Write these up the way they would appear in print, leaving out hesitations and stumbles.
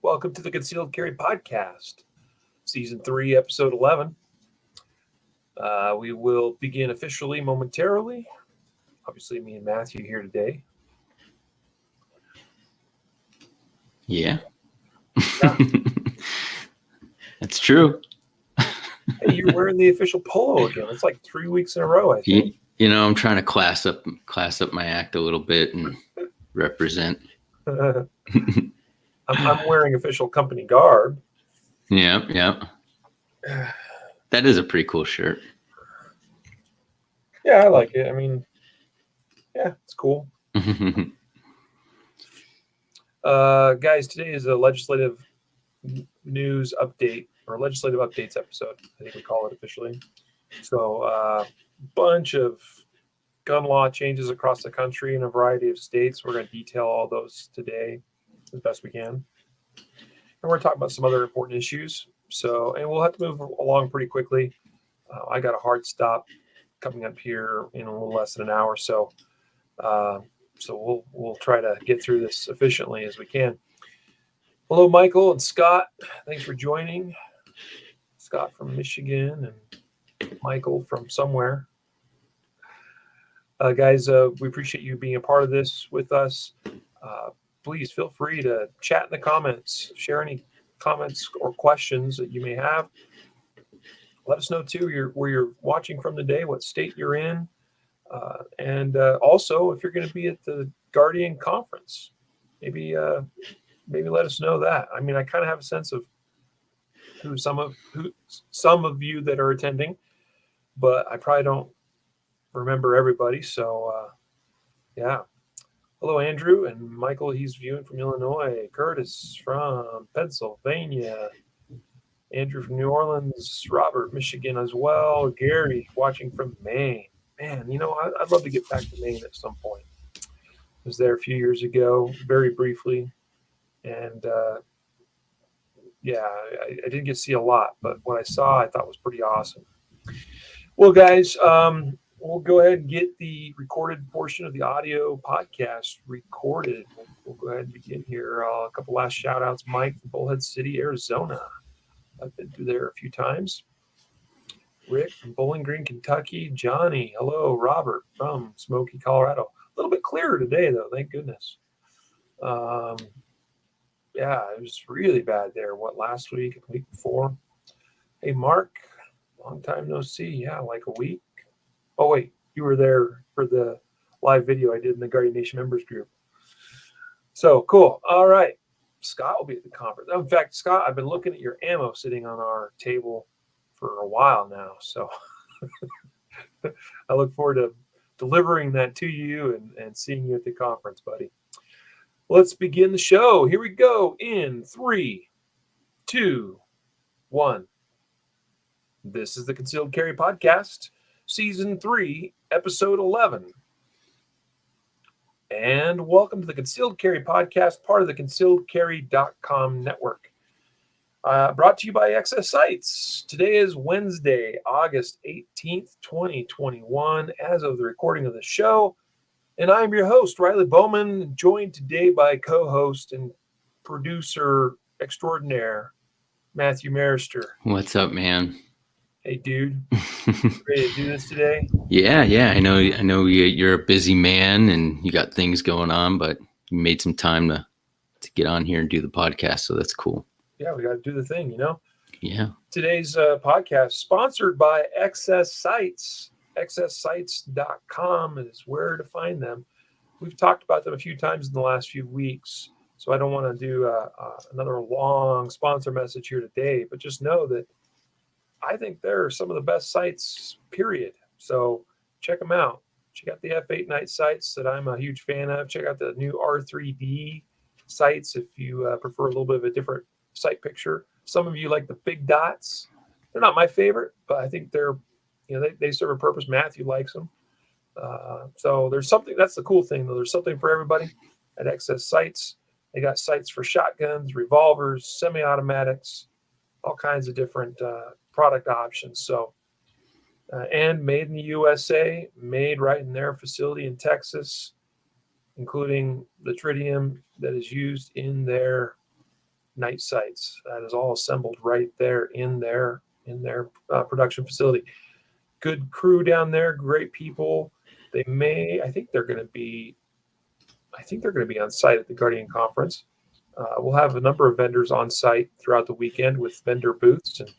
Welcome to the Concealed Carry Podcast, Season 3, Episode 11. We will begin officially momentarily. Obviously, me and Matthew here today. Yeah. That's true. Hey, you're wearing the official polo again. It's like 3 weeks in a row, I think. You know, I'm trying to class up my act a little bit and represent. I'm wearing official company garb. Yeah. That is a pretty cool shirt. Yeah, I like it. I mean, yeah, it's cool. Guys, today is a legislative news update, or legislative updates episode, I think we call it officially. So, bunch of gun law changes across the country in a variety of states. We're going to detail all those today as best we can. And we're going to talk about some other important issues. So, and we'll have to move along pretty quickly. I got a hard stop coming up here in a little less than an hour. So we'll try to get through this efficiently as we can. Hello, Michael and Scott. Thanks for joining. Scott from Michigan and Michael from somewhere. Guys, we appreciate you being a part of this with us. Please feel free to chat in the comments, share any comments or questions that you may have. Let us know, too, where you're watching from today, what state you're in. And also, if you're going to be at the Guardian Conference, maybe let us know that. I mean, I kind of have a sense of who some of you that are attending, but I probably don't remember everybody. So, yeah. Hello, Andrew and Michael. He's viewing from Illinois. Curtis from Pennsylvania. Andrew from New Orleans. Robert, Michigan as well. Gary watching from Maine. Man, you know, I'd love to get back to Maine at some point. I was there a few years ago, very briefly. And, I didn't get to see a lot, but what I saw I thought was pretty awesome. Well, guys, we'll go ahead and get the recorded portion of the audio podcast recorded. We'll go ahead and begin here. A couple last shout outs. Mike from Bullhead City, Arizona. I've been through there a few times. Rick from Bowling Green, Kentucky. Johnny, hello. Robert from Smoky, Colorado. A little bit clearer today, though. Thank goodness. It was really bad there. Last week, the week before? Hey, Mark, long time no see. Yeah, like a week. Oh, wait, you were there for the live video I did in the Guardian Nation members group. So, cool. All right. Scott will be at the conference. In fact, Scott, I've been looking at your ammo sitting on our table for a while now. So I look forward to delivering that to you and seeing you at the conference, buddy. Let's begin the show. Here we go in 3, 2, 1. This is the Concealed Carry Podcast, Season 3, Episode 11. And welcome to the Concealed Carry Podcast, part of the concealedcarry.com network. Brought to you by XS Sights. Today is Wednesday, August 18th, 2021, as of the recording of the show. And I am your host, Riley Bowman, joined today by co-host and producer extraordinaire, Matthew Marister. What's up, man? Hey, dude. Ready to do this today? Yeah. I know you're a busy man and you got things going on, but you made some time to get on here and do the podcast, so that's cool. Yeah, we got to do the thing, you know? Yeah. Today's podcast sponsored by XS Sights. XSSights.com is where to find them. We've talked about them a few times in the last few weeks, so I don't want to do another long sponsor message here today, but just know that I think they're some of the best sights, period. So check them out. Check out the F8 night sights that I'm a huge fan of. Check out the new R3D sights if you prefer a little bit of a different sight picture. Some of you like the big dots. They're not my favorite, but I think they're, they serve a purpose. Matthew likes them. So there's something, that's the cool thing, though. There's something for everybody at XS Sights. They got sights for shotguns, revolvers, semi-automatics, all kinds of different product options. So, and made in the USA, made right in their facility in Texas, including the tritium that is used in their night sights. That is all assembled right there in their production facility. Good crew down there, great people. I think they're going to be on site at the Guardian Conference. We'll have a number of vendors on site throughout the weekend with vendor booths and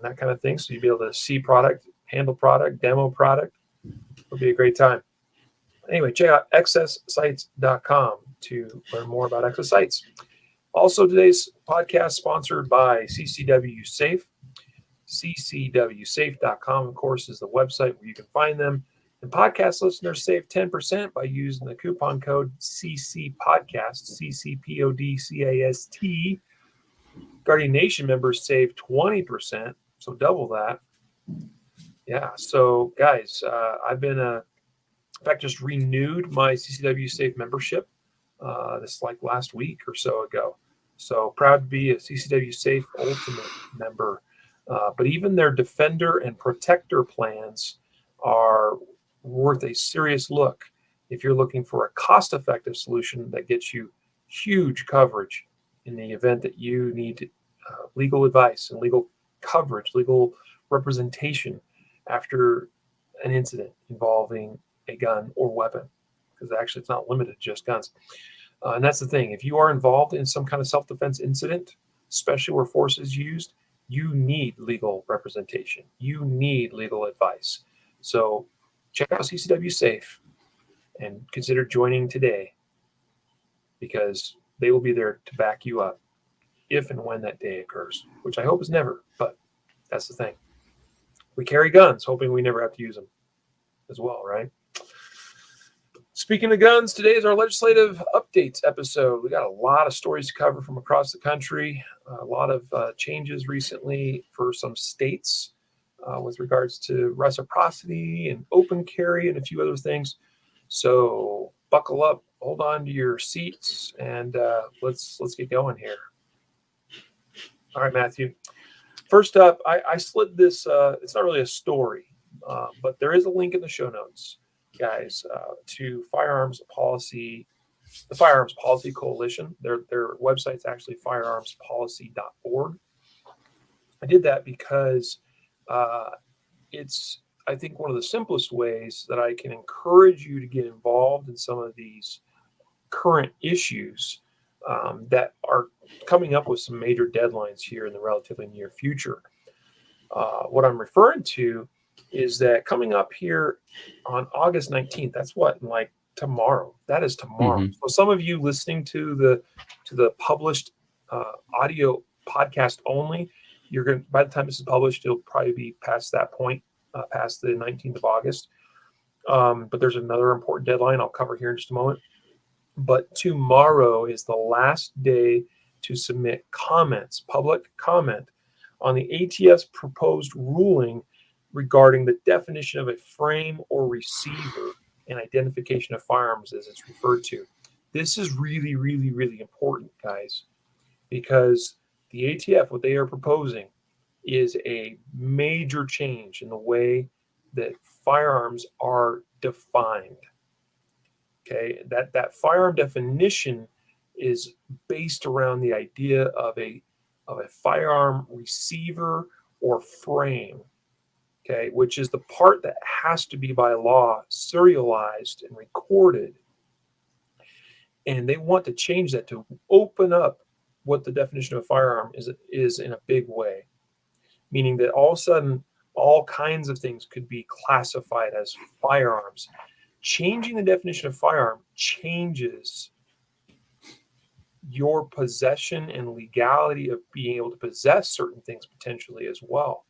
that kind of thing. So you'll be able to see product, handle product, demo product. It'll be a great time. Anyway, check out excesssites.com to learn more about Excess Sites. Also, today's podcast sponsored by CCW Safe. CCWSafe.com, of course, is the website where you can find them. And podcast listeners save 10% by using the coupon code CCPODCAST, CCPODCAST. Guardian Nation members save 20%, so double that. Yeah, so guys, I've been, in fact, just renewed my CCW Safe membership this like last week or so ago. So proud to be a CCW Safe Ultimate member. But even their Defender and Protector plans are worth a serious look if you're looking for a cost-effective solution that gets you huge coverage in the event that you need legal advice and legal coverage, legal representation after an incident involving a gun or weapon, because actually it's not limited to just guns. And that's the thing. If you are involved in some kind of self-defense incident, especially where force is used, you need legal representation. You need legal advice. So check out CCW Safe and consider joining today, because they will be there to back you up if and when that day occurs, which I hope is never, but that's the thing. We carry guns, hoping we never have to use them as well, right? Speaking of guns, today is our legislative updates episode. We got a lot of stories to cover from across the country, a lot of changes recently for some states with regards to reciprocity and open carry and a few other things. So buckle up, hold on to your seats, and let's get going here. All right, Matthew. First up, I slid this. It's not really a story, but there is a link in the show notes, guys, to Firearms Policy, the Firearms Policy Coalition. Their website's actually firearmspolicy.org. I did that because it's, I think, one of the simplest ways that I can encourage you to get involved in some of these current issues that are coming up with some major deadlines here in the relatively near future. What I'm referring to is that coming up here on August 19th, that's what, like tomorrow. That is tomorrow. Mm-hmm. So some of you listening to the published audio podcast only, you're going to, by the time this is published, it'll probably be past that point, past the 19th of August. But there's another important deadline I'll cover here in just a moment. But tomorrow is the last day to submit comments, public comment, on the ATF's proposed ruling regarding the definition of a frame or receiver and identification of firearms, as it's referred to. This is really, really, really important, guys, because the ATF, what they are proposing, is a major change in the way that firearms are defined. Okay, that firearm definition is based around the idea of a firearm receiver or frame, okay, which is the part that has to be by law serialized and recorded. And they want to change that to open up what the definition of a firearm is in a big way, meaning that all of a sudden all kinds of things could be classified as firearms. Changing the definition of firearm changes your possession and legality of being able to possess certain things potentially as well,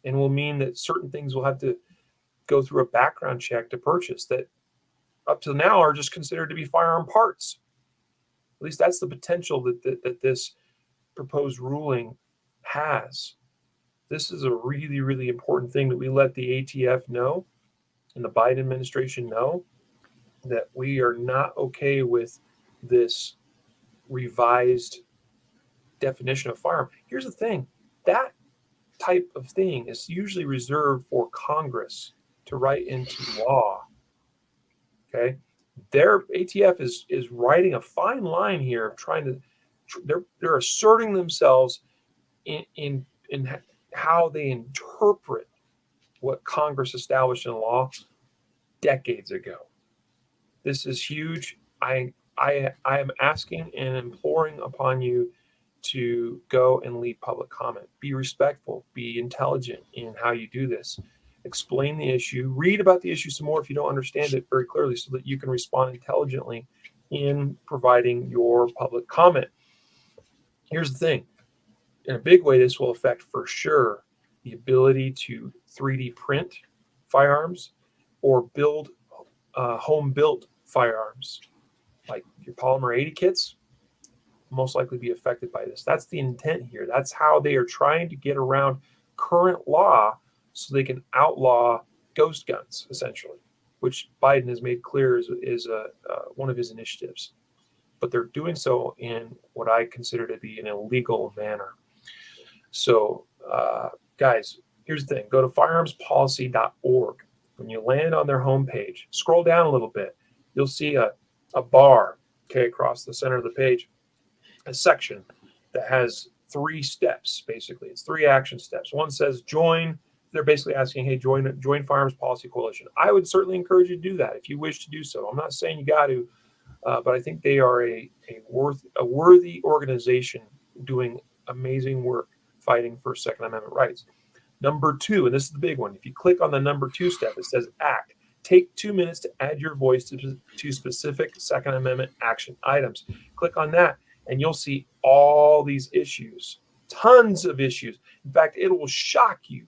and will mean that certain things will have to go through a background check to purchase that up to now are just considered to be firearm parts. At least that's the potential that this proposed ruling has. This is a really, really important thing that we let the ATF know and the Biden administration know, that we are not okay with this revised definition of firearm. Here's the thing, that type of thing is usually reserved for Congress to write into law. Okay, their ATF is writing a fine line here of trying to they're asserting themselves in how they interpret what Congress established in law decades ago. This is huge. I am asking and imploring upon you to go and leave public comment. Be respectful, be intelligent in how you do this. Explain the issue, read about the issue some more if you don't understand it very clearly, so that you can respond intelligently in providing your public comment. Here's the thing. In a big way, this will affect for sure the ability to 3D print firearms or build home-built firearms. Like your Polymer 80 kits, most likely be affected by this. That's the intent here. That's how they are trying to get around current law so they can outlaw ghost guns, essentially, which Biden has made clear is one of his initiatives. But they're doing so in what I consider to be an illegal manner. So, guys, here's the thing. Go to firearmspolicy.org. When you land on their homepage, scroll down a little bit. You'll see a bar, across the center of the page, a section that has 3 steps, basically. It's 3 action steps. One says join. They're basically asking, hey, join Firearms Policy Coalition. I would certainly encourage you to do that if you wish to do so. I'm not saying you got to, but I think they are a worthy organization doing amazing work fighting for Second Amendment rights. Number 2, and this is the big one. If you click on the number 2 step, it says act. Take 2 minutes to add your voice to specific Second Amendment action items. Click on that, and you'll see all these issues, tons of issues. In fact, it will shock you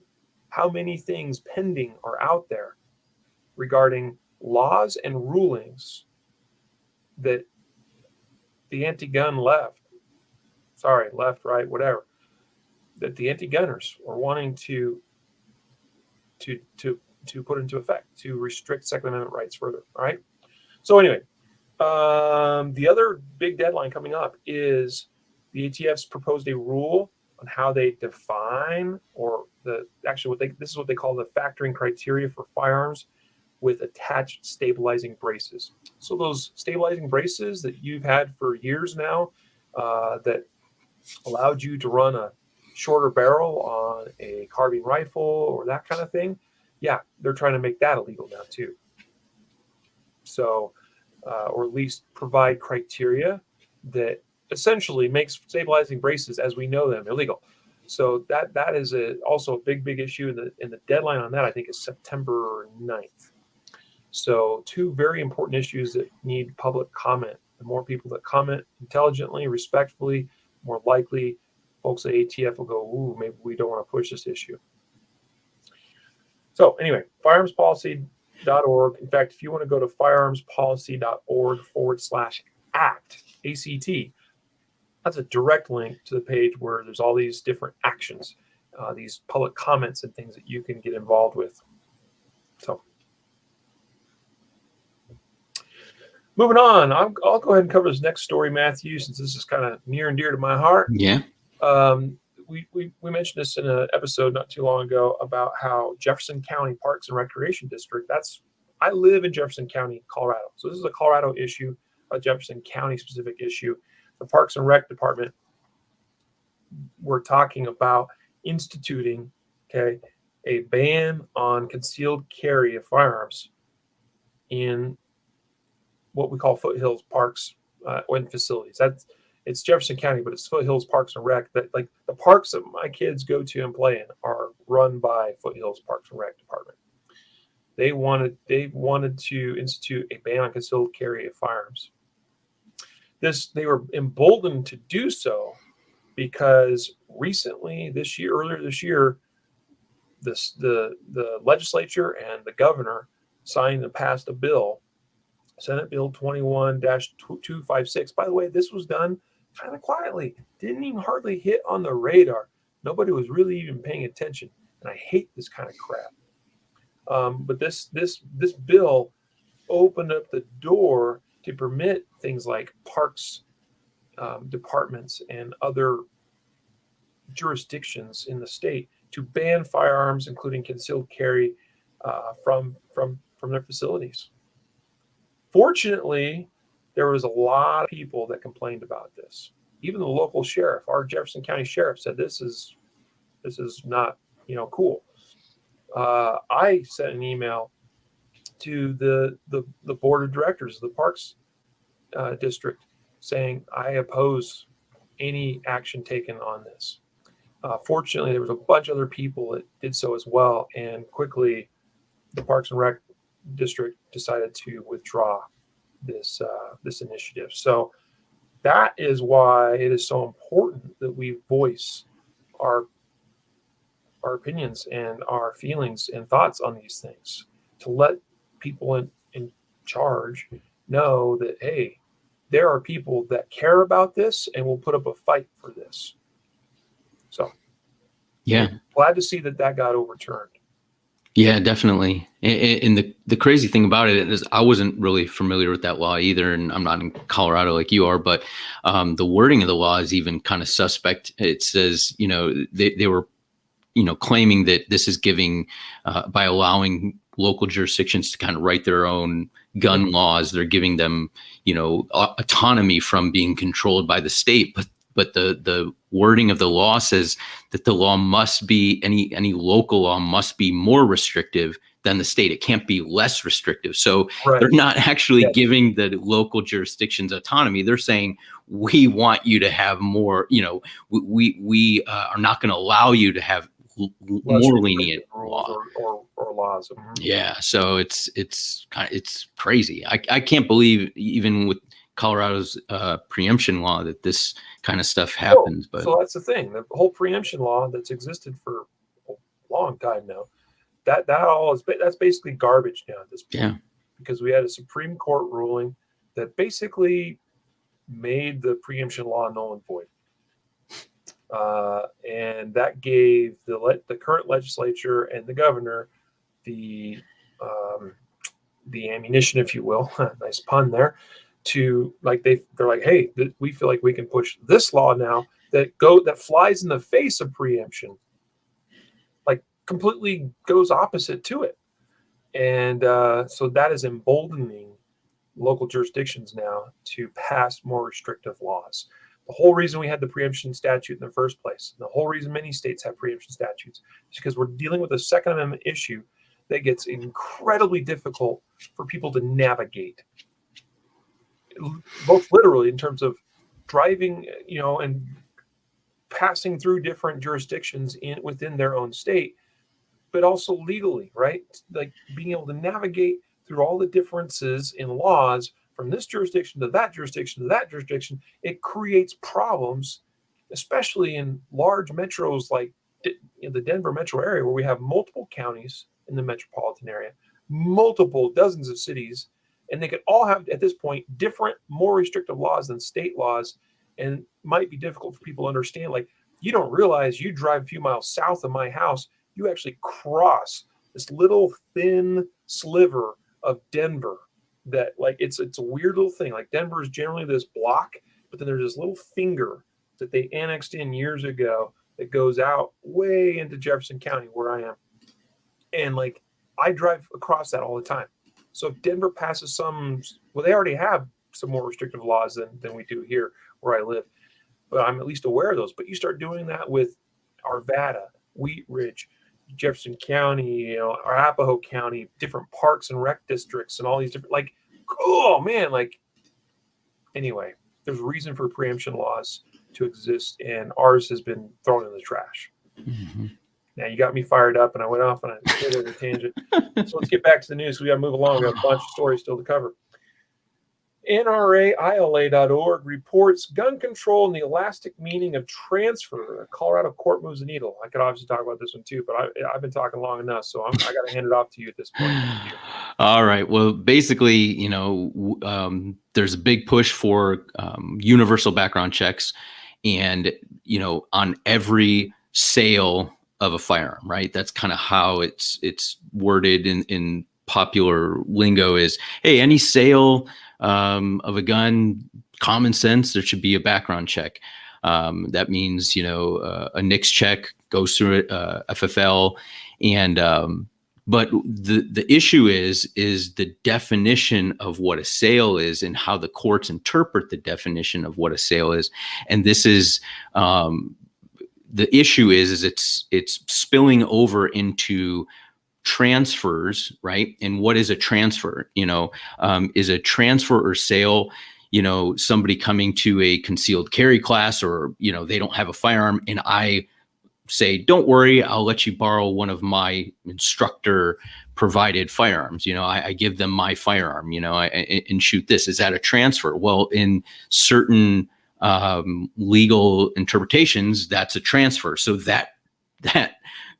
how many things pending are out there regarding laws and rulings that the anti-gun left, right, whatever, that the anti-gunners are wanting to put into effect to restrict Second Amendment rights further. All right. So anyway, the other big deadline coming up is the ATF's proposed a rule on how they define, or this is what they call the factoring criteria for firearms with attached stabilizing braces. So those stabilizing braces that you've had for years now, that allowed you to run a shorter barrel on a carbine rifle or that kind of thing, yeah, they're trying to make that illegal now too. So, or at least provide criteria that essentially makes stabilizing braces as we know them illegal. So that is also a big issue, and the deadline on that, I think, is September 9th. So 2 very important issues that need public comment. The more people that comment intelligently, respectfully, more likely folks at ATF will go, ooh, maybe we don't want to push this issue. So anyway, firearmspolicy.org. In fact, if you want to go to firearmspolicy.org/ACT, ACT, that's a direct link to the page where there's all these different actions, these public comments and things that you can get involved with. So moving on, I'll go ahead and cover this next story, Matthew, since this is kind of near and dear to my heart. Yeah. We mentioned this in an episode not too long ago about how Jefferson County Parks and Recreation District, I live in Jefferson County, Colorado. So this is a Colorado issue, a Jefferson County specific issue. The Parks and Rec Department, we're talking about instituting, a ban on concealed carry of firearms in what we call foothills parks and facilities. It's Jefferson County, but it's Foothills Parks and Rec. That, like, the parks that my kids go to and play in are run by Foothills Parks and Rec Department. They wanted to institute a ban on concealed carry of firearms. They were emboldened to do so because earlier this year, the legislature and the governor signed and passed a bill, Senate Bill 21-256. By the way, this was done kind of quietly. Didn't even hardly hit on the radar. Nobody was really even paying attention. And I hate this kind of crap. But this bill opened up the door to permit things like parks departments and other jurisdictions in the state to ban firearms, including concealed carry, from their facilities. Fortunately, there was a lot of people that complained about this. even the local sheriff, our Jefferson County sheriff, said this is not cool. I sent an email to the board of directors of the Parks District saying I oppose any action taken on this. Fortunately, there was a bunch of other people that did so as well, and quickly the Parks and Rec District decided to withdraw this initiative. So that is why it is so important that we voice our opinions and our feelings and thoughts on these things, to let people in charge know that, hey, there are people that care about this and will put up a fight for this. So yeah, glad to see that got overturned. Yeah, definitely. And the crazy thing about it is I wasn't really familiar with that law either, and I'm not in Colorado like you are, but the wording of the law is even kind of suspect. It says, they were, claiming that this is giving, by allowing local jurisdictions to kind of write their own gun laws, they're giving them, autonomy from being controlled by the state. But the wording of the law says that the law must be, any local law must be more restrictive than the state. It can't be less restrictive. So they're not actually giving the local jurisdictions autonomy. They're saying, we want you to have more, we are not going to allow you to have more lenient law or laws. Yeah. So it's crazy. I can't believe, even with Colorado's preemption law, that this kind of stuff happens. But so that's the thing. The whole preemption law that's existed for a long time now, that's basically garbage now at this point. Yeah. Because we had a Supreme Court ruling that basically made the preemption law null and void. And that gave the current legislature and the governor the ammunition, if you will, nice pun there, to they're like, hey, we feel like we can push this law now that flies in the face of preemption, like completely goes opposite to it. And so that is emboldening local jurisdictions now to pass more restrictive laws. The whole reason we had the preemption statute in the first place, the whole reason many states have preemption statutes, is because we're dealing with a Second Amendment issue that gets incredibly difficult for people to navigate, both literally in terms of driving, and passing through different jurisdictions within their own state, but also legally, right? Like being able to navigate through all the differences in laws from this jurisdiction to that jurisdiction to that jurisdiction. It creates problems, especially in large metros like in the Denver metro area, where we have multiple counties in the metropolitan area, multiple dozens of cities, and they could all have, at this point, different, more restrictive laws than state laws, and might be difficult for people to understand. Like, you don't realize you drive a few miles south of my house, you actually cross this little thin sliver of Denver that, like, it's a weird little thing. Like, Denver is generally this block, but then there's this little finger that they annexed in years ago that goes out way into Jefferson County, where I am. And, like, I drive across that all the time. So if Denver passes they already have some more restrictive laws than we do here where I live, but I'm at least aware of those. But you start doing that with Arvada, Wheat Ridge, Jefferson County, Arapahoe County, different parks and rec districts, and all these different, like, oh man, like, anyway, there's a reason for preemption laws to exist, and ours has been thrown in the trash. Mm-hmm. Now you got me fired up, and I went off on a tangent. So let's get back to the news. We got to move along. We have a bunch of stories still to cover. NRAILA.org reports gun control and the elastic meaning of transfer. A Colorado court moves the needle. I could obviously talk about this one too, but I've been talking long enough, so I got to hand it off to you at this point. All right. Well, basically, there's a big push for universal background checks, and on every sale of a firearm, right? That's kind of how it's worded in popular lingo. Is, hey, any sale of a gun, common sense, there should be a background check. That means, a NICS check goes through it, FFL, and But the issue is the definition of what a sale is and how the courts interpret the definition of what a sale is. And this is the issue is it's spilling over into transfers, right? And what is a transfer? Is a transfer or sale, somebody coming to a concealed carry class, or, they don't have a firearm, and I say, don't worry, I'll let you borrow one of my instructor provided firearms. I give them my firearm, and shoot this. Is that a transfer? Well, in certain legal interpretations, that's a transfer. So that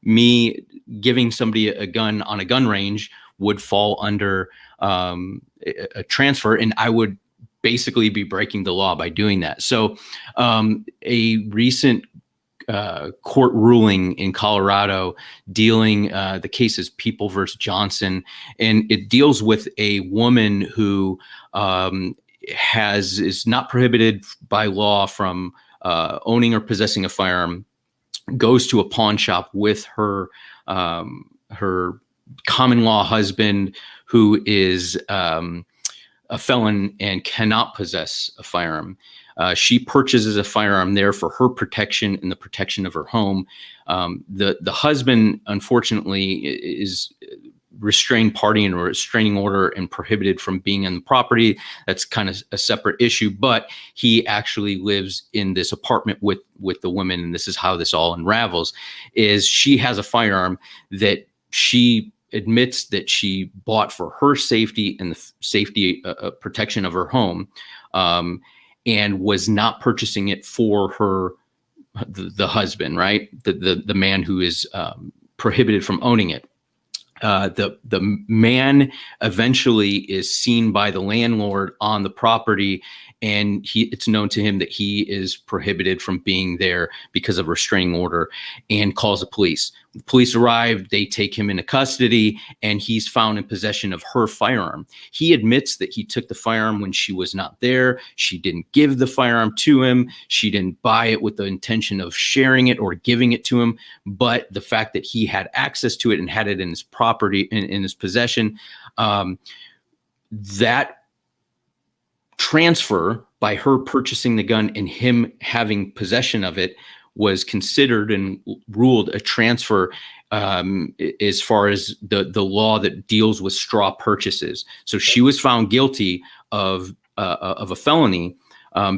me giving somebody a gun on a gun range would fall under a transfer, and I would basically be breaking the law by doing that. So a recent court ruling in Colorado dealing, the case is People versus Johnson, and it deals with a woman who is not prohibited by law from owning or possessing a firearm, goes to a pawn shop with her common law husband, who is a felon and cannot possess a firearm. She purchases a firearm there for her protection and the protection of her home. The husband, unfortunately, is restrained party and a restraining order and prohibited from being on the property. That's kind of a separate issue, but he actually lives in this apartment with the woman. And this is how this all unravels, is she has a firearm that she admits that she bought for her safety and the safety protection of her home, and was not purchasing it for the husband, right? The man who is prohibited from owning it. The man eventually is seen by the landlord on the property, and it's known to him that he is prohibited from being there because of a restraining order, and calls the police. The police arrive, they take him into custody, and he's found in possession of her firearm. He admits that he took the firearm when she was not there. She didn't give the firearm to him. She didn't buy it with the intention of sharing it or giving it to him. But the fact that he had access to it and had it in his property, in his possession, that transfer by her purchasing the gun and him having possession of it was considered and ruled a transfer, as far as the law that deals with straw purchases. So she was found guilty of a felony,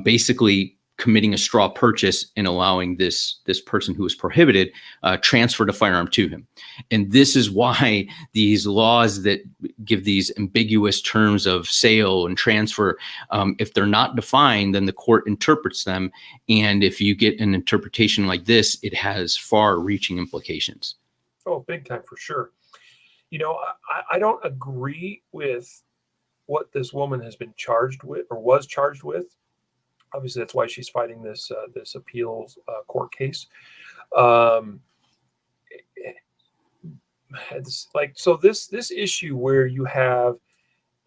basically committing a straw purchase and allowing this person who was prohibited transferred a firearm to him. And this is why these laws that give these ambiguous terms of sale and transfer, if they're not defined, then the court interprets them. And if you get an interpretation like this, it has far-reaching implications. Oh, big time for sure. I don't agree with what this woman has been charged with or was charged with. Obviously, that's why she's fighting this appeals court case. It's like, so this issue where you have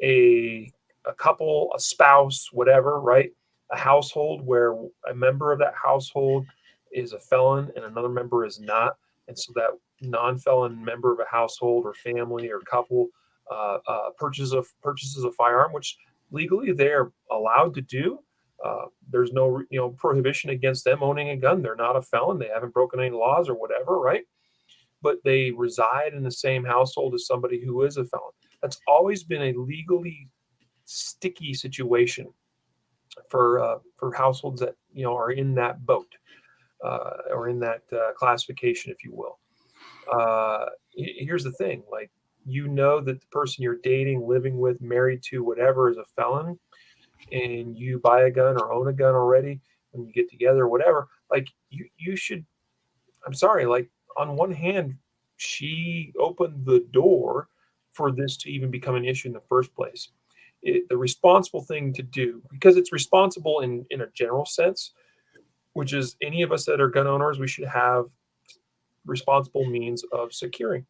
a couple, a spouse, whatever, right? A household where a member of that household is a felon and another member is not, and so that non-felon member of a household or family or couple purchases a firearm, which legally they're allowed to do. There's no prohibition against them owning a gun. They're not a felon. They haven't broken any laws or whatever, right? But they reside in the same household as somebody who is a felon. That's always been a legally sticky situation for households that are in that boat or in that classification, if you will. Here's the thing: like, that the person you're dating, living with, married to, whatever, is a felon, and you buy a gun or own a gun already when you get together or whatever, like you should, I'm sorry, like, on one hand, she opened the door for this to even become an issue in the first place. The responsible thing to do, because it's responsible in a general sense, which is any of us that are gun owners, we should have responsible means of securing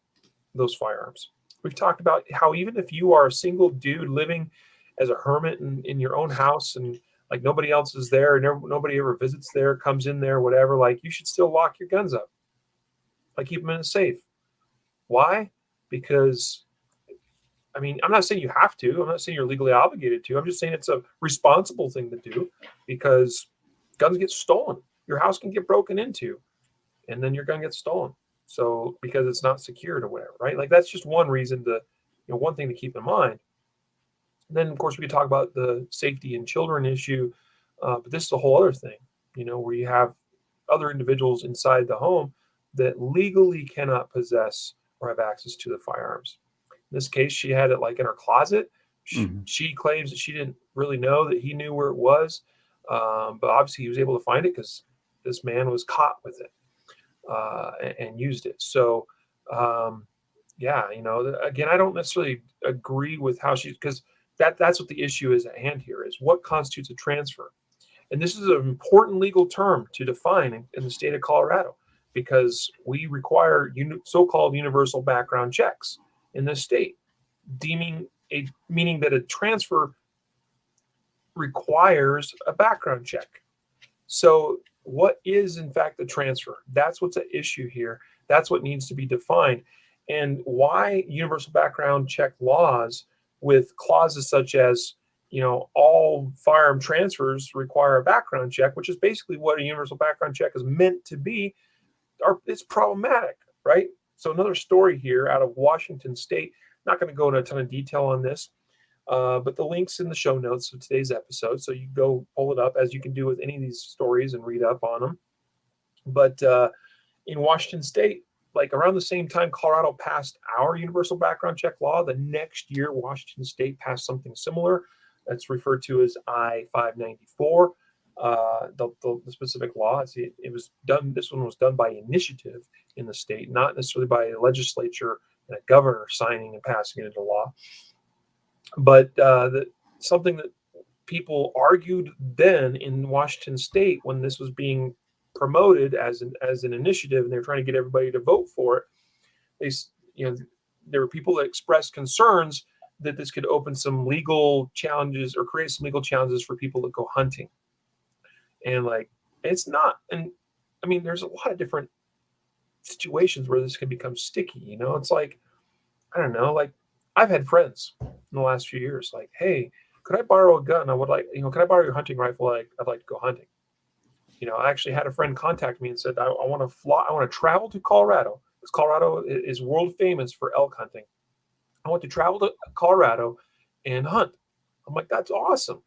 those firearms. We've talked about how even if you are a single dude living as a hermit in your own house, and like nobody else is there, and nobody ever visits there, comes in there, whatever, like, you should still lock your guns up. Like, keep them in a safe. Why? because, I mean, I'm not saying you have to. I'm not saying you're legally obligated to. I'm just saying it's a responsible thing to do, because guns get stolen. Your house can get broken into, and then your gun gets stolen. So because it's not secured or whatever, right? Like that's just one reason to, one thing to keep in mind. And then of course we could talk about the safety in children issue, but this is a whole other thing, where you have other individuals inside the home that legally cannot possess or have access to the firearms. In this case, she had it like in her closet. She claims that she didn't really know that he knew where it was, but obviously he was able to find it because this man was caught with it and used it. So, yeah, again, I don't necessarily agree with how because that's what the issue is at hand here, is what constitutes a transfer. And this is an important legal term to define in the state of Colorado, because we require so-called universal background checks in this state, meaning that a transfer requires a background check. So what is in fact the transfer? That's what's at issue here. That's what needs to be defined. And why universal background check laws with clauses such as, all firearm transfers require a background check, which is basically what a universal background check is meant to be, it's problematic, right? So another story here out of Washington State. Not going to go into a ton of detail on this, but the link's in the show notes of today's episode, so you go pull it up, as you can do with any of these stories, and read up on them. But in Washington State, like around the same time Colorado passed our universal background check law, the next year Washington State passed something similar. That's referred to as I-594. The specific law, it was done. This one was done by initiative in the state, not necessarily by a legislature and a governor signing and passing it into law. But something that people argued then in Washington State when this was being promoted as an initiative, and they were trying to get everybody to vote for it. There were people that expressed concerns that this could open some legal challenges or create some legal challenges for people that go hunting. And it's not. And I mean, there's a lot of different situations where this can become sticky. It's like, I don't know, like I've had friends in the last few years, like, hey, could I borrow a gun? I would like, can I borrow your hunting rifle? I'd like to go hunting. I actually had a friend contact me and said, I want to fly. I want to travel to Colorado, because Colorado is world famous for elk hunting. I want to travel to Colorado and hunt. I'm like, that's awesome.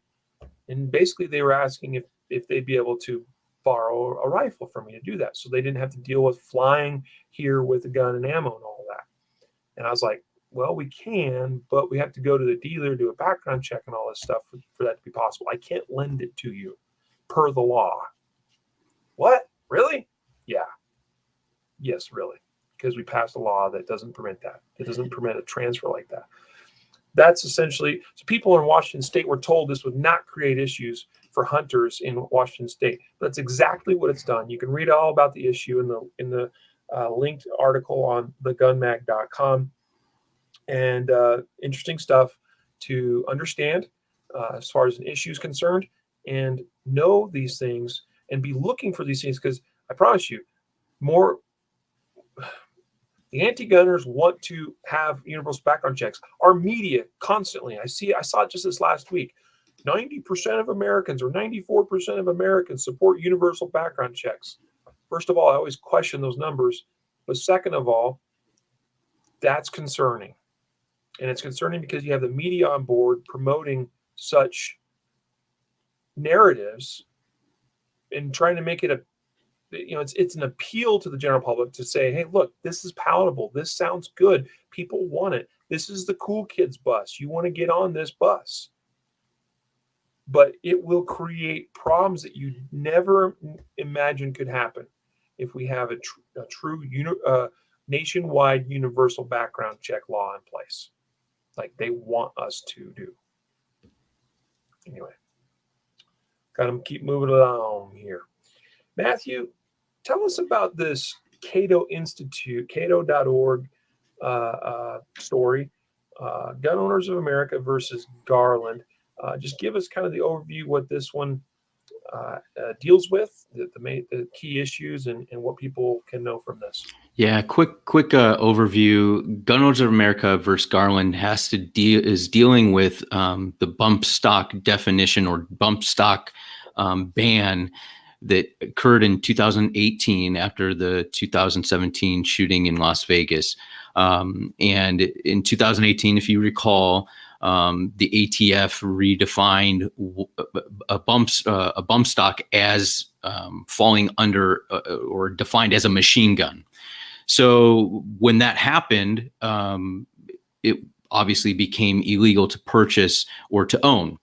And basically they were asking if they'd be able to borrow a rifle from me to do that, so they didn't have to deal with flying here with a gun and ammo and all that. And I was like, well, we can, but we have to go to the dealer, do a background check and all this stuff for that to be possible. I can't lend it to you per the law. What? Really? Yeah. Yes, really. Because we passed a law that doesn't permit that. It doesn't permit a transfer like that. That's essentially, so people in Washington State were told this would not create issues for hunters in Washington State. That's exactly what it's done. You can read all about the issue in the linked article on thegunmag.com. And interesting stuff to understand as far as an issue is concerned, and know these things and be looking for these things, because I promise you, the anti-gunners want to have universal background checks. Our media constantly, I saw it just this last week, 90% of Americans or 94% of Americans support universal background checks. First of all, I always question those numbers. But second of all, that's concerning. And it's concerning because you have the media on board promoting such narratives and trying to make it it's an appeal to the general public to say, hey, look, this is palatable. This sounds good. People want it. This is the cool kids bus. You want to get on this bus. But it will create problems that you never imagined could happen if we have a true nationwide universal background check law in place, like they want us to do. Anyway, gotta keep moving along here. Matthew, tell us about this Cato Institute, cato.org story, Gun Owners of America versus Garland. Just give us kind of the overview what this one deals with, the key issues, and what people can know from this. Yeah, quick overview. Gun Owners of America versus Garland is dealing with the bump stock definition or bump stock ban that occurred in 2018 after the 2017 shooting in Las Vegas. And in 2018, if you recall, the ATF redefined a bump stock as falling under or defined as a machine gun. So when that happened, it obviously became illegal to purchase or to own.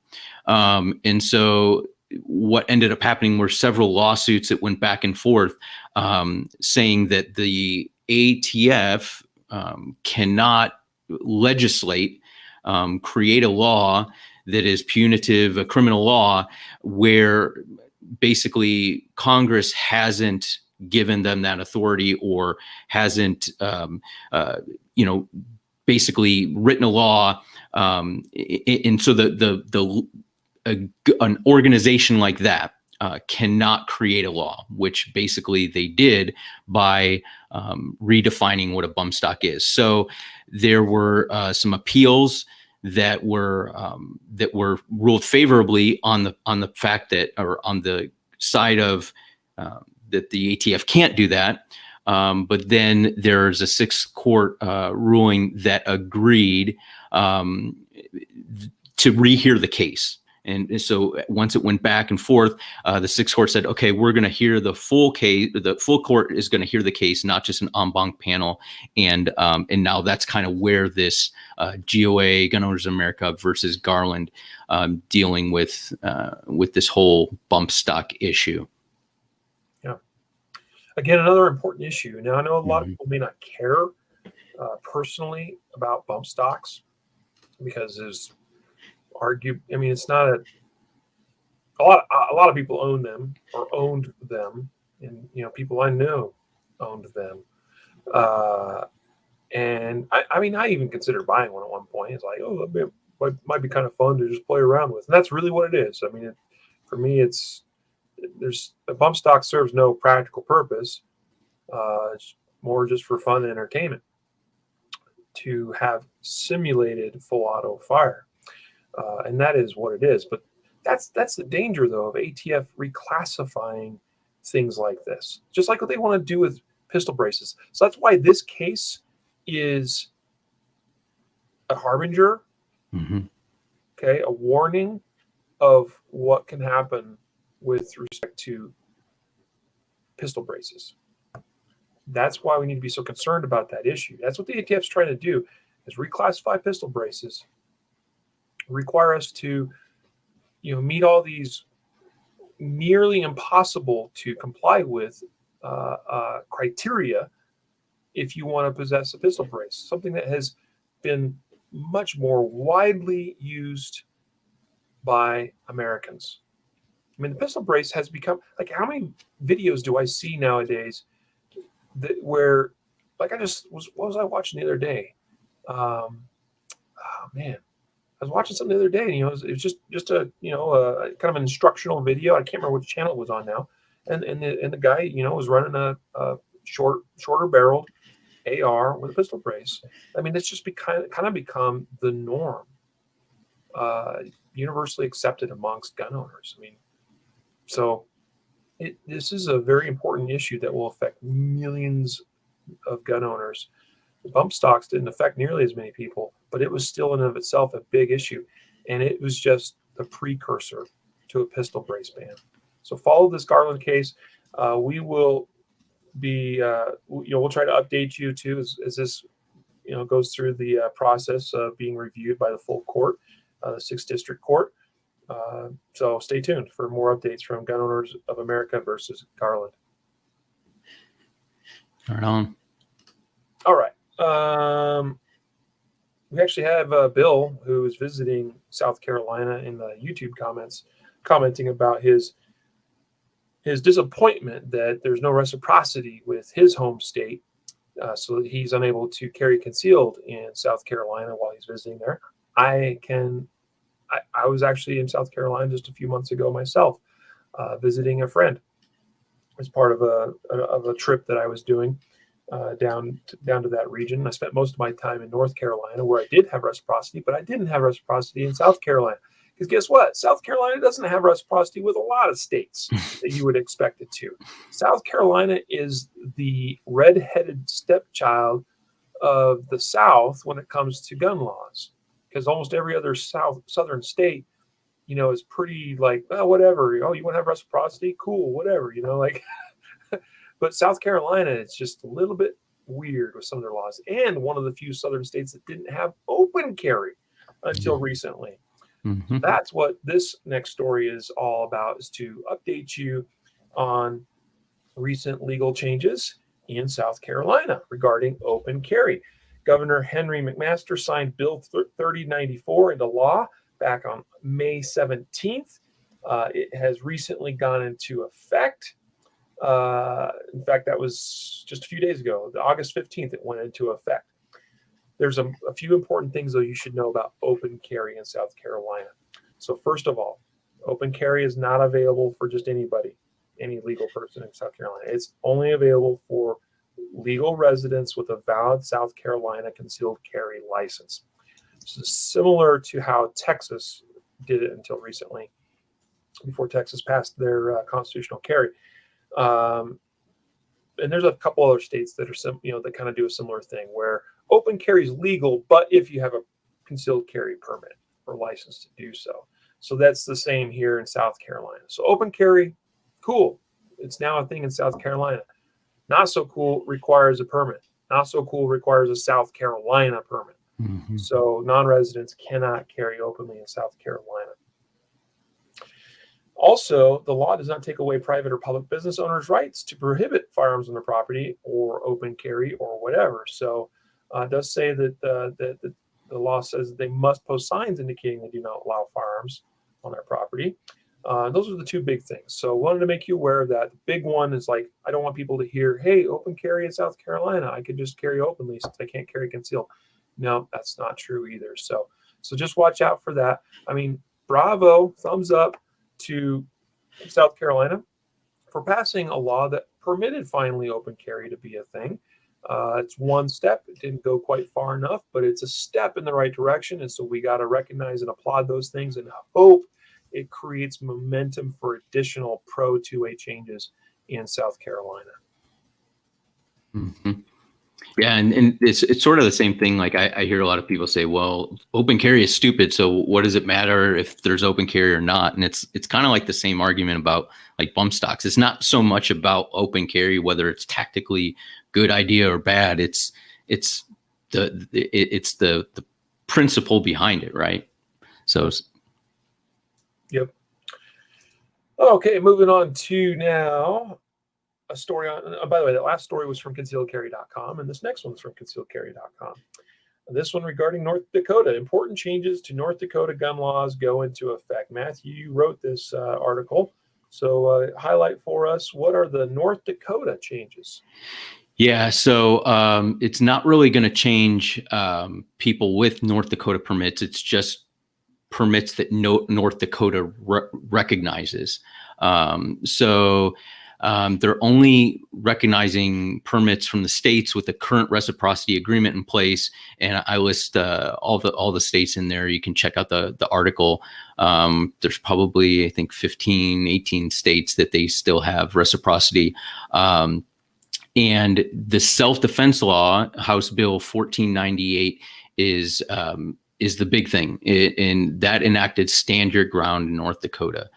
And so what ended up happening were several lawsuits that went back and forth, saying that the ATF cannot legislate, create a law that is punitive, a criminal law, where basically Congress hasn't given them that authority or hasn't, basically written a law. And so an organization like that cannot create a law, which basically they did by redefining what a bump stock is. So there were some appeals that were ruled favorably on the fact that, or on the side of that the ATF can't do that. But then there's a sixth court ruling that agreed to rehear the case. And so once it went back and forth, the sixth court said, okay, we're going to hear the full case. The full court is going to hear the case, not just an en banc panel. And now that's kind of where this GOA, Gun Owners of America versus Garland, dealing with this whole bump stock issue. Yeah. Again, another important issue. Now, I know a lot of people may not care personally about bump stocks because there's it's not a lot of people own them or owned them, and people I know owned them. And I even considered buying one at one point. It's like, oh, it might be kind of fun to just play around with, and that's really what it is. For me, there's a bump stock serves no practical purpose. It's more just for fun and entertainment to have simulated full auto fire. And that is what it is. But that's the danger, though, of ATF reclassifying things like this, just like what they want to do with pistol braces. So that's why this case is a harbinger, okay, a warning of what can happen with respect to pistol braces. That's why we need to be so concerned about that issue. That's what the ATF is trying to do, is reclassify pistol braces, require us to meet all these nearly impossible to comply with criteria if you want to possess a pistol brace, something that has been much more widely used by Americans. The pistol brace has become, like, how many videos do I see nowadays where, like, what was I watching the other day? Oh man, I was watching something the other day, and it was just a a kind of an instructional video. I can't remember which channel it was on now, and the guy was running a shorter barreled AR with a pistol brace. It's just kind of become the norm, universally accepted amongst gun owners. So this is a very important issue that will affect millions of gun owners. The bump stocks didn't affect nearly as many people, but it was still in and of itself a big issue, and it was just the precursor to a pistol brace ban. So follow this Garland case. We will be, we'll try to update you too as this, goes through the process of being reviewed by the full court, the 6th District Court. So stay tuned for more updates from Gun Owners of America versus Garland. Right on. All right. We actually have Bill, who is visiting South Carolina, in the YouTube comments, commenting about his disappointment that there's no reciprocity with his home state, so that he's unable to carry concealed in South Carolina while he's visiting there. I was actually in South Carolina just a few months ago myself. visiting a friend as part of a trip that I was doing down to that region. I spent most of my time in North Carolina, where I did have reciprocity, but I didn't have reciprocity in South Carolina. Because guess what? South Carolina doesn't have reciprocity with a lot of states that you would expect it to. South Carolina is the redheaded stepchild of the South when it comes to gun laws, because almost every other southern state, is pretty like, oh, whatever. Oh, you want to have reciprocity? Cool, whatever. Like, but South Carolina, it's just a little bit weird with some of their laws, and one of the few southern states that didn't have open carry until recently. Mm-hmm. That's what this next story is all about, is to update you on recent legal changes in South Carolina regarding open carry. Governor Henry McMaster signed Bill 3094 into law back on May 17th. It has recently gone into effect. In fact, that was just a few days ago. August 15th, it went into effect. There's a few important things, though, you should know about open carry in South Carolina. So first of all, open carry is not available for just anybody, any legal person in South Carolina. It's only available for legal residents with a valid South Carolina concealed carry license. This is similar to how Texas did it until recently, before Texas passed their constitutional carry. And there's a couple other states that are that kind of do a similar thing, where open carry is legal, but if you have a concealed carry permit or license to do so. So that's the same here in South Carolina. So open carry, cool. It's now a thing in South Carolina. Not so cool, requires a permit. Not so cool, requires a South Carolina permit. Mm-hmm. So non-residents cannot carry openly in South Carolina. Also, the law does not take away private or public business owners' rights to prohibit firearms on their property or open carry or whatever. So it does say that the law says that they must post signs indicating they do not allow firearms on their property. Those are the two big things. So I wanted to make you aware of that. The big one is, like, I don't want people to hear, hey, open carry in South Carolina, I could just carry openly since I can't carry concealed. No, that's not true either. So just watch out for that. I mean, bravo, thumbs up to South Carolina for passing a law that permitted finally open carry to be a thing. It's one step. It didn't go quite far enough, but it's a step in the right direction. And so we got to recognize and applaud those things and hope it creates momentum for additional pro 2A changes in South Carolina. Mm-hmm. Yeah, and it's sort of the same thing. Like I hear a lot of people say, well, open carry is stupid, so what does it matter if there's open carry or not? And it's kind of like the same argument about like bump stocks. It's not so much about open carry, whether it's tactically good idea or bad. It's the principle behind it, right? So yep. Okay, moving on to now a story on, by the way, that last story was from concealedcarry.com, and this next one is from concealedcarry.com. This one regarding North Dakota. Important changes to North Dakota gun laws go into effect. Matthew, you wrote this article, so highlight for us, what are the North Dakota changes? Yeah, so it's not really going to change people with North Dakota permits. It's just permits that North Dakota recognizes. They're only recognizing permits from the states with the current reciprocity agreement in place. And I list all the states in there. You can check out the article. There's probably, I think, 15, 18 states that they still have reciprocity. And the self-defense law, House Bill 1498, is the big thing. And that enacted stand your ground in North Dakota.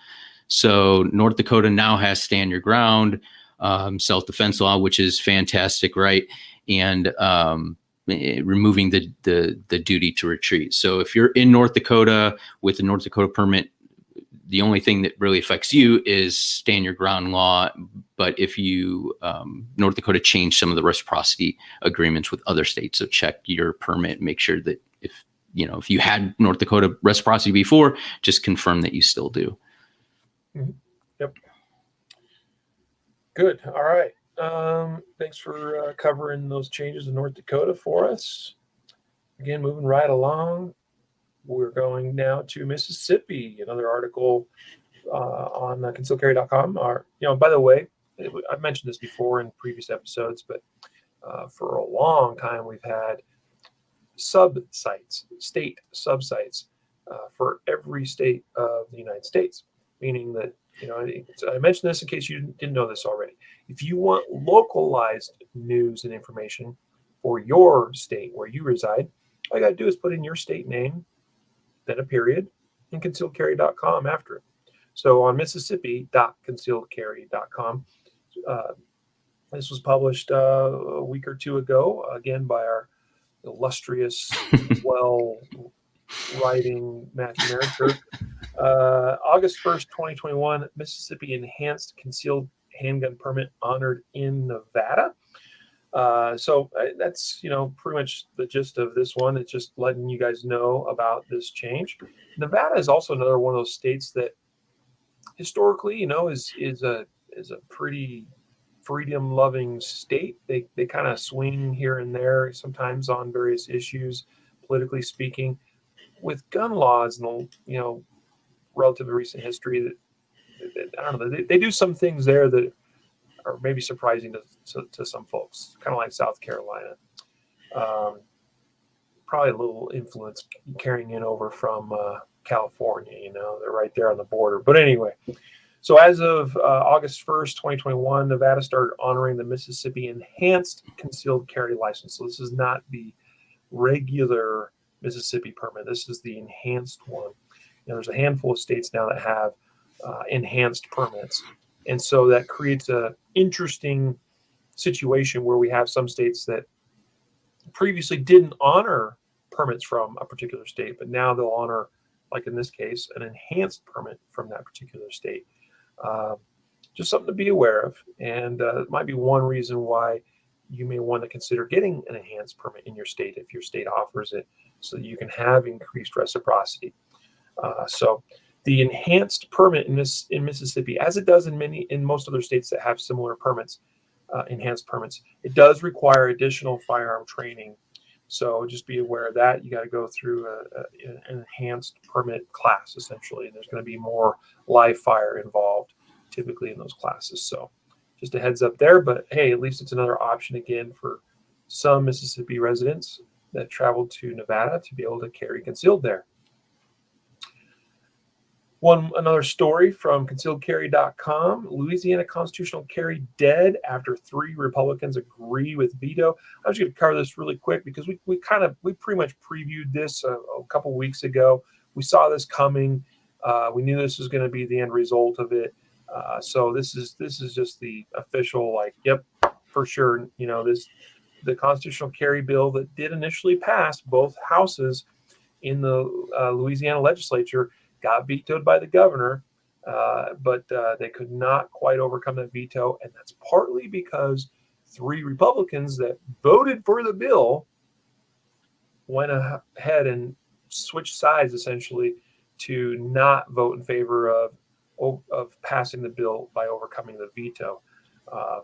So North Dakota now has stand your ground, self-defense law, which is fantastic, right? And removing the duty to retreat. So if you're in North Dakota with a North Dakota permit, the only thing that really affects you is stand your ground law. But if you, North Dakota changed some of the reciprocity agreements with other states. So check your permit, make sure that if you had North Dakota reciprocity before, just confirm that you still do. Mm-hmm. Yep. Good. All right. Thanks for covering those changes in North Dakota for us. Again, moving right along, we're going now to Mississippi. Another article on concealedcarry.com. By the way, I've mentioned this before in previous episodes, but for a long time we've had sub-sites, state sub-sites for every state of the United States, meaning that, I mentioned this in case you didn't know this already. If you want localized news and information for your state where you reside, all you got to do is put in your state name, then a period, and concealedcarry.com after it. So on Mississippi.concealedcarry.com, this was published a week or two ago, again by our illustrious, well-writing Matthew Merritt. August 1st, 2021, Mississippi Enhanced Concealed Handgun Permit honored in Nevada. So that's, pretty much the gist of this one. It's just letting you guys know about this change. Nevada is also another one of those states that historically, is a pretty freedom-loving state. They kind of swing here and there, sometimes on various issues, politically speaking. With gun laws and relatively recent history, that I don't know, they do some things there that are maybe surprising to some folks, kind of like South Carolina. Probably a little influence carrying in over from California. They're right there on the border. But anyway, so as of August 1st, 2021, Nevada started honoring the Mississippi Enhanced Concealed Carry License. So this is not the regular Mississippi permit. This is the enhanced one. There's a handful of states now that have enhanced permits. And so that creates an interesting situation where we have some states that previously didn't honor permits from a particular state, but now they'll honor, like in this case, an enhanced permit from that particular state. Just something to be aware of. And it might be one reason why you may want to consider getting an enhanced permit in your state if your state offers it, so that you can have increased reciprocity. So the enhanced permit in Mississippi, as it does in most other states that have similar permits, enhanced permits, it does require additional firearm training. So just be aware of that. You got to go through an enhanced permit class, essentially. And there's going to be more live fire involved typically in those classes. So just a heads up there. But hey, at least it's another option again for some Mississippi residents that travel to Nevada to be able to carry concealed there. Another story from concealedcarry.com. Louisiana constitutional carry dead after 3 Republicans agree with veto. I'm just going to cover this really quick because we pretty much previewed this a couple weeks ago. We saw this coming. We knew this was going to be the end result of it. So this is just the official, yep, for sure. The constitutional carry bill that did initially pass both houses in the Louisiana legislature got vetoed by the governor, but they could not quite overcome that veto. And that's partly because 3 Republicans that voted for the bill went ahead and switched sides, essentially, to not vote in favor of passing the bill by overcoming the veto.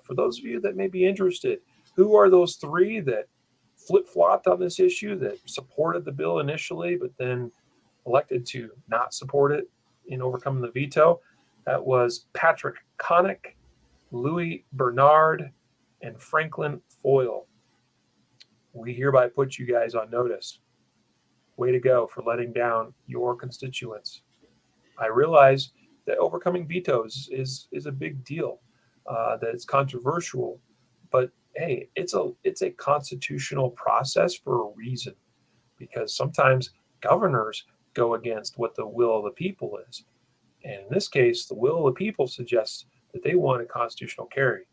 For those of you that may be interested, who are those 3 that flip-flopped on this issue, that supported the bill initially, but then elected to not support it in overcoming the veto? That was Patrick Connick, Louis Bernard, and Franklin Foyle. We hereby put you guys on notice. Way to go for letting down your constituents. I realize that overcoming vetoes is a big deal, that it's controversial, but hey, it's a constitutional process for a reason, because sometimes governors go against what the will of the people is. And in this case, the will of the people suggests that they want a constitutional carry.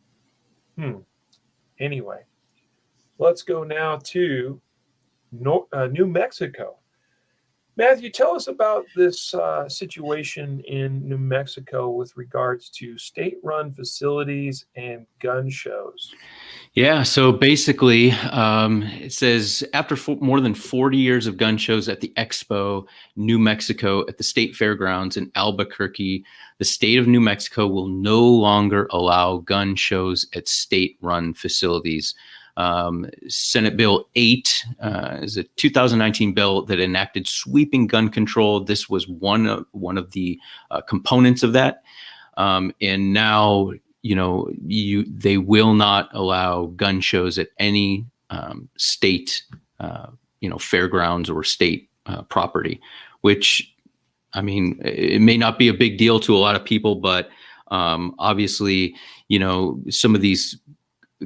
Anyway, let's go now to New Mexico. Matthew, tell us about this situation in New Mexico with regards to state-run facilities and gun shows. Yeah, so basically, it says after more than 40 years of gun shows at the Expo, New Mexico, at the state fairgrounds in Albuquerque, the state of New Mexico will no longer allow gun shows at state-run facilities. Senate Bill 8 is a 2019 bill that enacted sweeping gun control. This was one of the components of that. And now, they will not allow gun shows at any state, fairgrounds or state property, which, I mean, it may not be a big deal to a lot of people, but obviously, some of these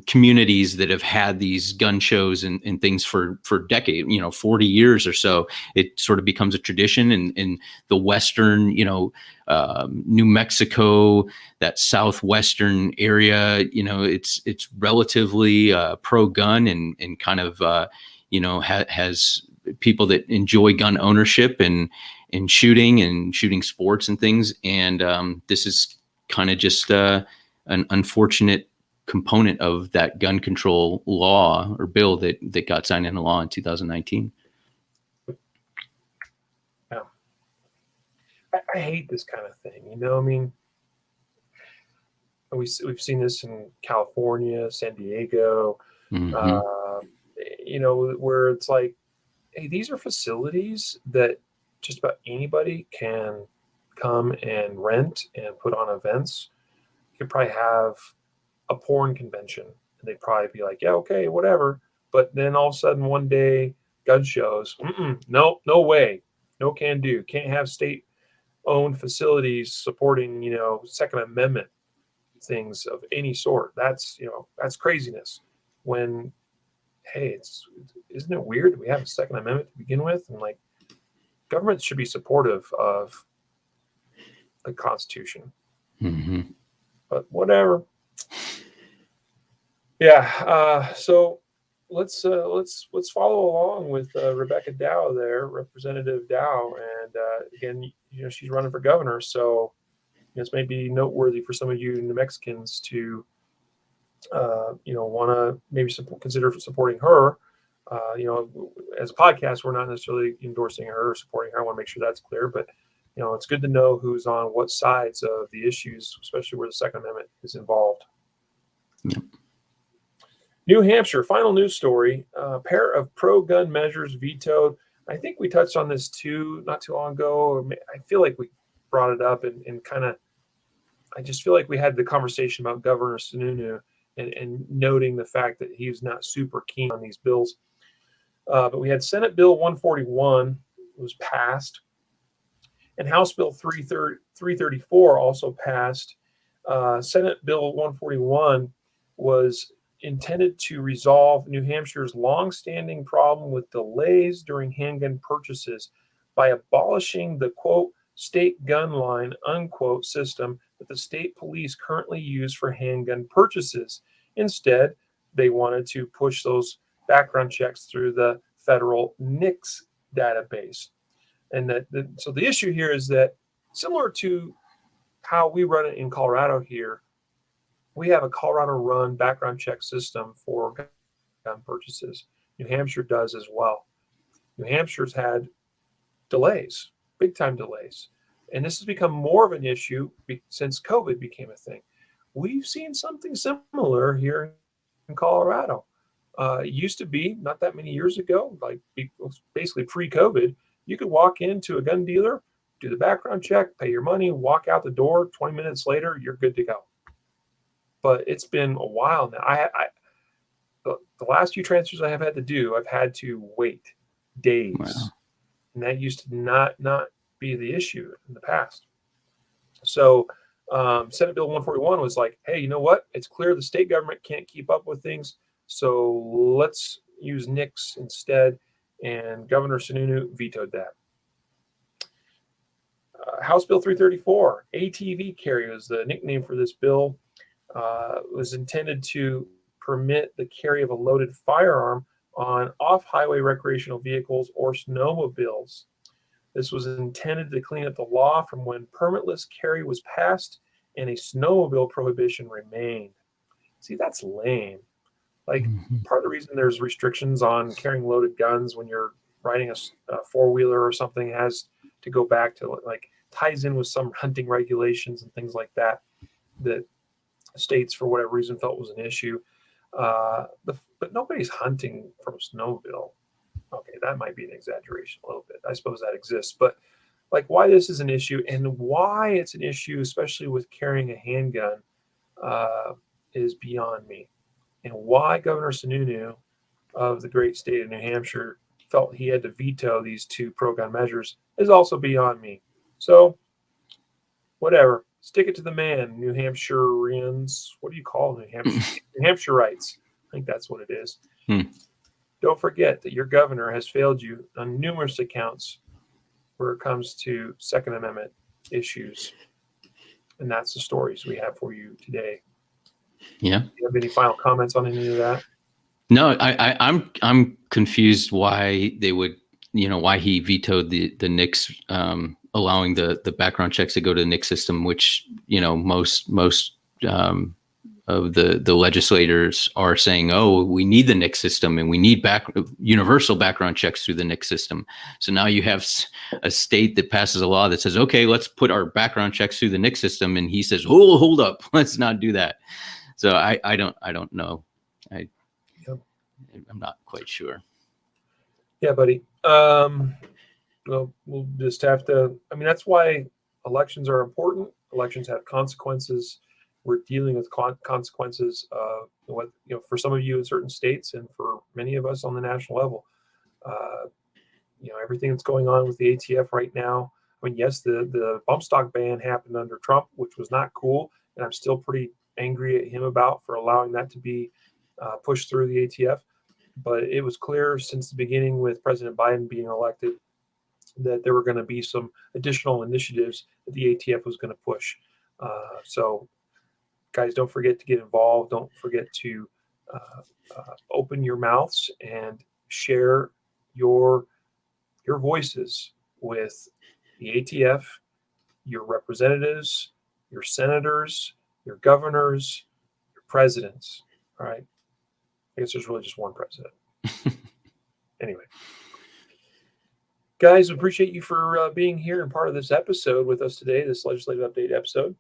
communities that have had these gun shows and things for decades, 40 years or so, it sort of becomes a tradition. In the Western, New Mexico, that Southwestern area, it's relatively pro-gun and kind of, has people that enjoy gun ownership and shooting sports and things. And this is kind of just an unfortunate component of that gun control law or bill that got signed into law in 2019. Yeah. I hate this kind of thing. I mean, we've seen this in California, San Diego, where it's like, hey, these are facilities that just about anybody can come and rent and put on events. You could probably have a porn convention and they'd probably be like, yeah, okay, whatever. But then all of a sudden one day, gun shows, no way, no can do. Can't have state-owned facilities supporting, Second Amendment things of any sort. That's craziness. When, hey, isn't it weird that we have a Second Amendment to begin with? And like, governments should be supportive of the Constitution. But whatever. Yeah. So let's follow along with Rebecca Dow there, Representative Dow, and again, she's running for governor. So this may be noteworthy for some of you New Mexicans to, want to maybe consider supporting her. As a podcast, we're not necessarily endorsing her or supporting her. I want to make sure that's clear, but it's good to know who's on what sides of the issues, especially where the Second Amendment is involved. Yep. New Hampshire, final news story. A pair of pro-gun measures vetoed. I think we touched on this too not too long ago. I feel like we brought it up and kind of, I just feel like we had the conversation about Governor Sununu and noting the fact that he was not super keen on these bills. But we had Senate Bill 141 was passed, and House Bill 334 also passed. Senate Bill 141 was intended to resolve New Hampshire's longstanding problem with delays during handgun purchases by abolishing the, quote, state gun line, unquote, system that the state police currently use for handgun purchases. Instead, they wanted to push those background checks through the federal NICS database. And so the issue here is that, similar to how we run it in Colorado here, we have a Colorado-run background check system for gun purchases. New Hampshire does as well. New Hampshire's had delays, big-time delays. And this has become more of an issue since COVID became a thing. We've seen something similar here in Colorado. It used to be, not that many years ago, like basically pre-COVID, you could walk into a gun dealer, do the background check, pay your money, walk out the door. 20 minutes later, you're good to go. But it's been a while now. The last few transfers I have had to do, I've had to wait days. Wow. And that used to not be the issue in the past. So Senate Bill 141 was like, hey, you know what? It's clear the state government can't keep up with things, so let's use NICS instead. And Governor Sununu vetoed that. House Bill 334, ATV carry was the nickname for this bill, was intended to permit the carry of a loaded firearm on off-highway recreational vehicles or snowmobiles. This was intended to clean up the law from when permitless carry was passed and a snowmobile prohibition remained. See, that's lame. Like, part of the reason there's restrictions on carrying loaded guns when you're riding a four-wheeler or something has to go back to, like, ties in with some hunting regulations and things like that that states, for whatever reason, felt was an issue. But nobody's hunting from a snowmobile. Okay, that might be an exaggeration a little bit. I suppose that exists, but like why this is an issue and why it's an issue, especially with carrying a handgun, is beyond me. And why Governor Sununu of the great state of New Hampshire felt he had to veto these two pro-gun measures is also beyond me. So, whatever. Stick it to the man, New Hampshireans. What do you call New Hampshire? New Hampshireites. I think that's what it is. Don't forget that your governor has failed you on numerous accounts where it comes to Second Amendment issues. And that's the stories we have for you today. Yeah. Do you have any final comments on any of that? No, I'm confused why they would, why he vetoed the NICS, allowing the background checks to go to the NICS system, which, most of the legislators are saying, oh, we need the NICS system and we need universal background checks through the NICS system. So now you have a state that passes a law that says, okay, let's put our background checks through the NICS system. And he says, oh, hold up, let's not do that. So I don't know. I'm not quite sure. Yeah, buddy. Well, we'll just have to, that's why elections are important. Elections have consequences. We're dealing with consequences of what, for some of you in certain states and for many of us on the national level. Everything that's going on with the ATF right now. Yes, the bump stock ban happened under Trump, which was not cool. And I'm still pretty angry at him for allowing that to be pushed through the ATF. But it was clear since the beginning with President Biden being elected that there were going to be some additional initiatives that the ATF was going to push. So, guys, don't forget to get involved. Don't forget to open your mouths and share your voices with the ATF, your representatives, your senators, your governors, your presidents. All right. I guess there's really just one president. Anyway. Guys, we appreciate you for being here and part of this episode with us today, this legislative update episode.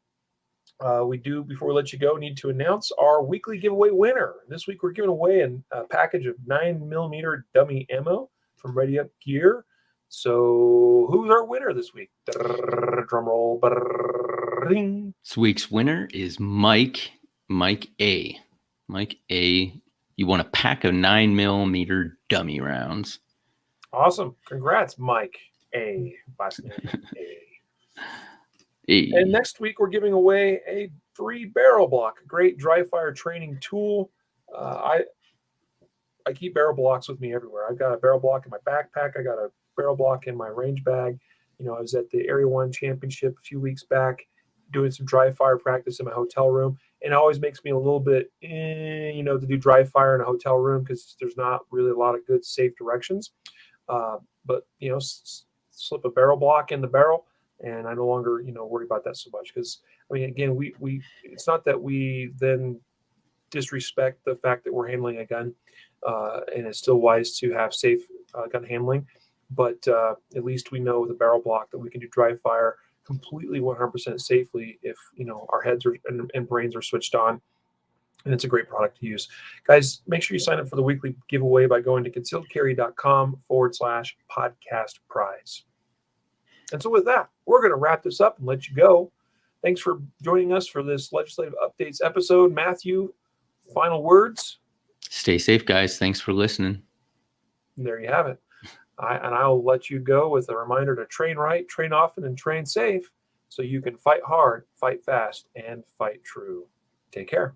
We do, before we let you go, need to announce our weekly giveaway winner. This week we're giving away a package of 9mm dummy ammo from Ready Up Gear. So who's our winner this week? Drum roll. This week's winner is Mike A. Mike A. You won a pack of 9mm dummy rounds. Awesome. Congrats, Mike A. Last name A. Hey. And next week, we're giving away a free barrel block, a great dry fire training tool. I keep barrel blocks with me everywhere. I've got a barrel block in my backpack. I got a barrel block in my range bag. I was at the Area 1 Championship a few weeks back doing some dry fire practice in my hotel room. And it always makes me a little bit, to do dry fire in a hotel room because there's not really a lot of good, safe directions. But slip a barrel block in the barrel, and I no longer, worry about that so much because, again, we it's not that we then disrespect the fact that we're handling a gun, and it's still wise to have safe gun handling, but at least we know with a barrel block that we can do dry fire completely 100% safely if, our heads and brains are switched on. And it's a great product to use. Guys, make sure you sign up for the weekly giveaway by going to concealedcarry.com/podcast prize. And so with that, we're going to wrap this up and let you go. Thanks for joining us for this Legislative Updates episode. Matthew, final words? Stay safe, guys. Thanks for listening. And there you have it. I'll let you go with a reminder to train right, train often, and train safe so you can fight hard, fight fast, and fight true. Take care.